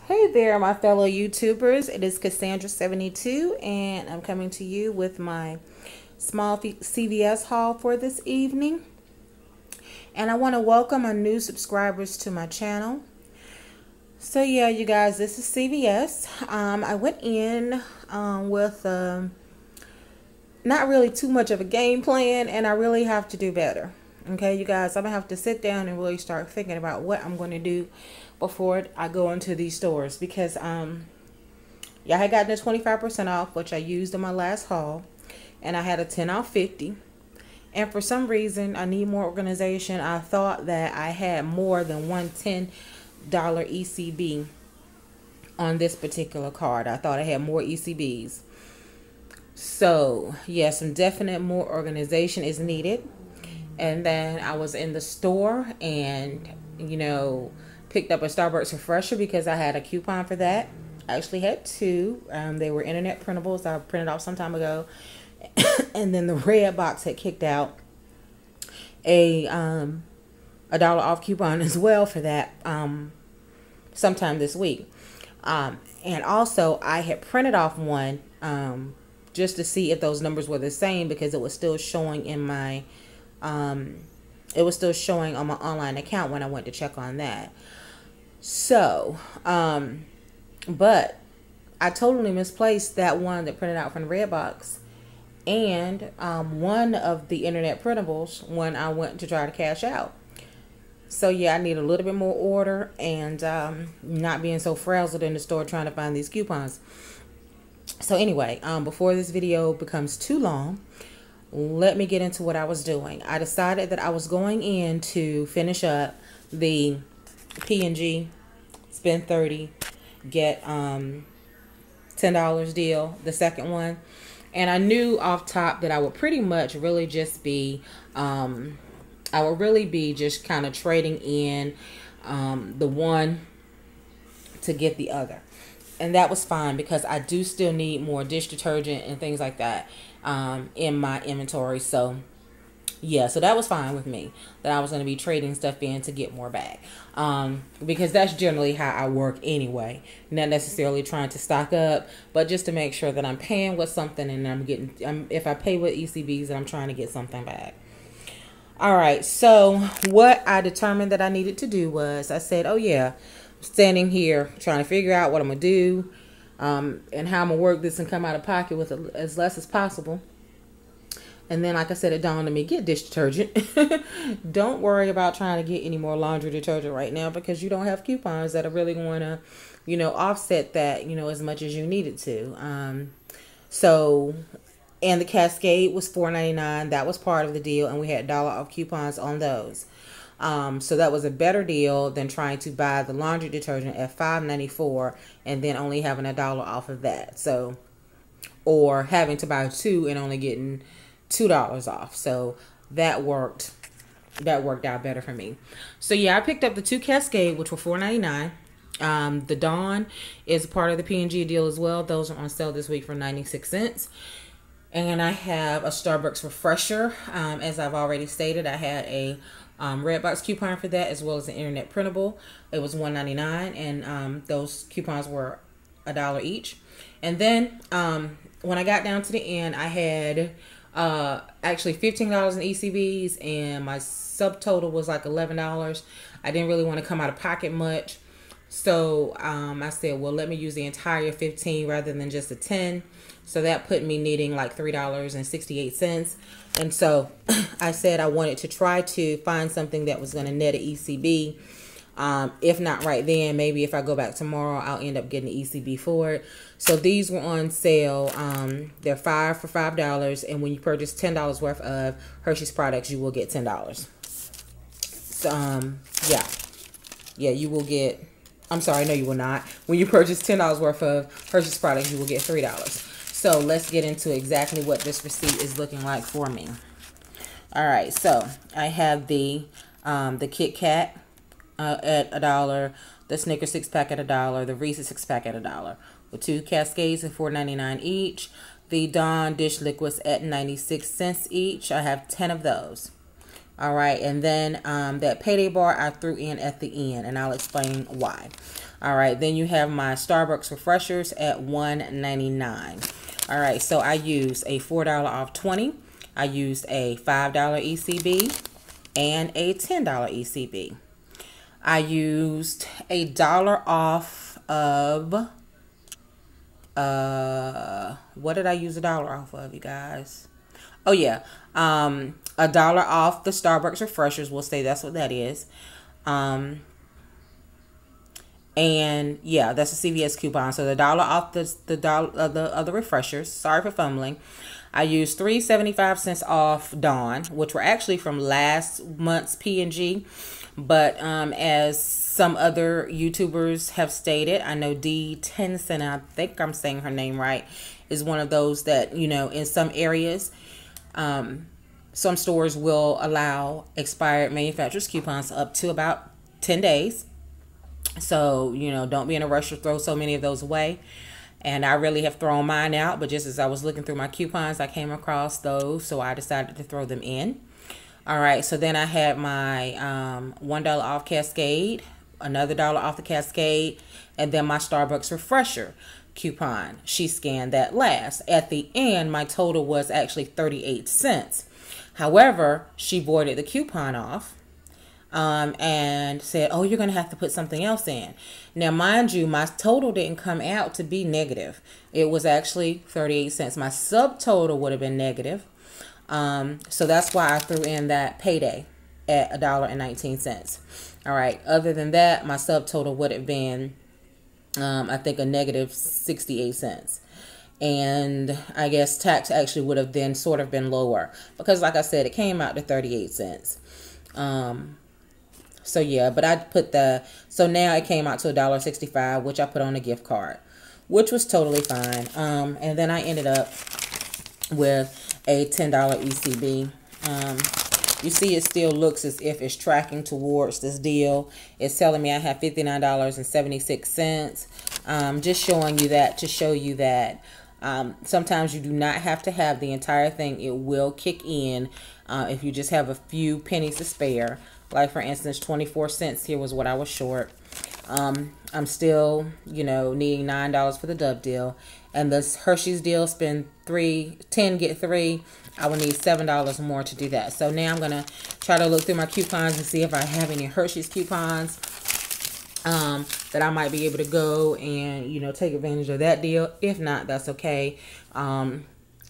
Hey there, my fellow YouTubers. It is Cassandra72, and I'm coming to you with my small CVS haul for this evening. And I want to welcome my new subscribers to my channel. So yeah, you guys, this is CVS. I went in with not really too much of a game plan, and I really have to do better. Okay, you guys, I'm going to have to sit down and really start thinking about what I'm going to do before I go into these stores, because yeah, I had gotten a 25% off, which I used in my last haul, and I had a 10 off 50. And for some reason, I need more organization. I thought that I had more than one $10 ECB on this particular card. I thought I had more ECBs. So yeah, some definite more organization is needed. And then I was in the store and, picked up a Starbucks refresher because I had a coupon for that. I actually had two. They were internet printables I printed off some time ago. And then the red box had kicked out a dollar off coupon as well for that sometime this week. And also I had printed off one just to see if those numbers were the same, because it was still showing in my it was still showing on my online account when I went to check on that. So, but I totally misplaced that one that printed out from the red box and one of the internet printables when I went to try to cash out. So yeah, I need a little bit more order and not being so frazzled in the store trying to find these coupons. So anyway, before this video becomes too long, let me get into what I was doing. I decided that I was going in to finish up the P&G spend 30 get $10 deal, the second one. And I knew off top that I would pretty much really just be just kind of trading in the one to get the other. And that was fine because I do still need more dish detergent and things like that in my inventory. So yeah, so that was fine with me, that I was going to be trading stuff in to get more back, because that's generally how I work anyway. Not necessarily trying to stock up, but just to make sure that I'm paying with something and I'm getting, if I pay with ECBs, I'm trying to get something back. All right, so what I determined that I needed to do was, I said, oh yeah, I'm standing here trying to figure out what I'm going to do and how I'm going to work this and come out of pocket with as less as possible. And then, like I said, it dawned on me, get dish detergent. Don't worry about trying to get any more laundry detergent right now, because you don't have coupons that are really going to, offset that, as much as you need it to. So, and the Cascade was $4.99. That was part of the deal, and we had dollar off coupons on those. So that was a better deal than trying to buy the laundry detergent at $5.94 and then only having $1 off of that. So, or having to buy two and only getting $2 off. So that worked out better for me. So yeah, I picked up the two Cascade, which were $4.99. The Dawn is part of the P&G deal as well. Those are on sale this week for 96 cents. And I have a Starbucks refresher. As I've already stated, I had a Redbox coupon for that, as well as an internet printable. It was $1.99, and those coupons were $1 each. And then when I got down to the end, I had actually $15 in ECBs, and my subtotal was like $11. I didn't really want to come out of pocket much, so I said, well, let me use the entire 15 rather than just a 10. So that put me needing like $3.68. And so I said I wanted to try to find something that was going to net an ECB. If not right then, maybe if I go back tomorrow, I'll end up getting an ECB for it. So these were on sale. They're 5 for $5. And when you purchase $10 worth of Hershey's products, you will get $10. So, yeah, you will get, I'm sorry, no, you will not. When you purchase $10 worth of Hershey's products, you will get $3. So let's get into exactly what this receipt is looking like for me. All right, so I have the Kit Kat at $1, the Snickers 6-pack at $1, the Reese's 6-pack at $1, with two Cascades at $4.99 each, the Dawn dish liquids at 96 cents each. I have 10 of those. All right, and then that payday bar I threw in at the end, and I'll explain why. All right, then you have my Starbucks refreshers at $1.99. All right, so I used a $4 off 20. I used a $5 ECB and a $10 ECB. I used a dollar off of, what did I use a dollar off of, you guys? Oh yeah, a dollar off the Starbucks refreshers. We'll say that's what that is. And yeah, that's a CVS coupon. So the dollar off the dollar of the refreshers. Sorry for fumbling. I used 3.75 off Dawn, which were actually from last month's P&G. But as some other YouTubers have stated, I know D Tenson, I think I'm saying her name right, is one of those that, you know, in some areas, some stores will allow expired manufacturer's coupons up to about 10 days. So, you know, don't be in a rush to throw so many of those away. And I really have thrown mine out, but just as I was looking through my coupons, I came across those, so I decided to throw them in. All right, so then I had my $1 off Cascade, another dollar off the Cascade, and then my Starbucks refresher coupon. She scanned that last. At the end, my total was actually 38 cents. However, she voided the coupon off and said, oh, you're going to have to put something else in. Now, mind you, my total didn't come out to be negative. It was actually 38 cents. My subtotal would have been negative. So that's why I threw in that payday at $1.19. All right. Other than that, my subtotal would have been, I think, a negative 68 cents. And I guess tax actually would have then sort of been lower because, like I said, it came out to 38 cents. So yeah, but I put so now it came out to $1.65, which I put on a gift card, which was totally fine. And then I ended up with a $10 ECB. You see, it still looks as if it's tracking towards this deal. It's telling me I have $59.76. Just showing you that to show you that sometimes you do not have to have the entire thing. It will kick in if you just have a few pennies to spare. Like, for instance, 24 cents here was what I was short. I'm still, you know, needing $9 for the Dove deal. And this Hershey's deal, spend 10, get 3. I will need $7 more to do that. So now I'm going to try to look through my coupons and see if I have any Hershey's coupons that I might be able to go and, you know, take advantage of that deal. If not, that's okay. You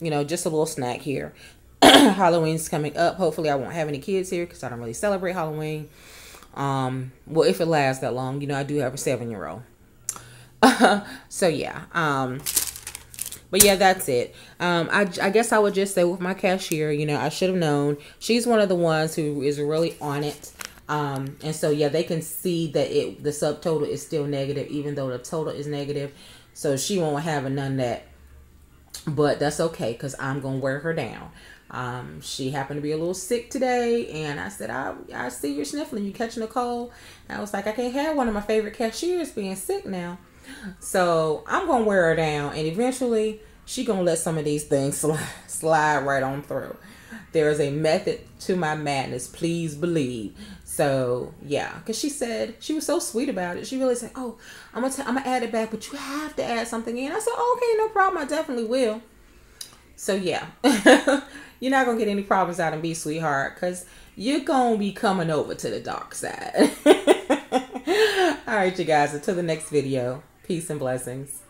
know, just a little snack here. Halloween's coming up. Hopefully I won't have any kids here because I don't really celebrate Halloween. Well, if it lasts that long, you know, I do have a 7-year-old. So yeah. But yeah, that's it. I guess I would just say with my cashier, you know, I should have known. She's one of the ones who is really on it. And so yeah, they can see that the subtotal is still negative, even though the total is negative. So she won't have none of that. But that's okay, because I'm going to wear her down. She happened to be a little sick today, and I said, I see you're sniffling, you catching a cold. And I was like, I can't have one of my favorite cashiers being sick now. So I'm going to wear her down, and eventually she going to let some of these things slide right on through. There is a method to my madness, please believe. So yeah, because she said, she was so sweet about it. She really said, oh, I'm gonna add it back, but you have to add something in. I said, okay, no problem, I definitely will. So yeah, you're not gonna get any problems out of me, sweetheart, because you're gonna be coming over to the dark side. All right, you guys, until the next video, peace and blessings.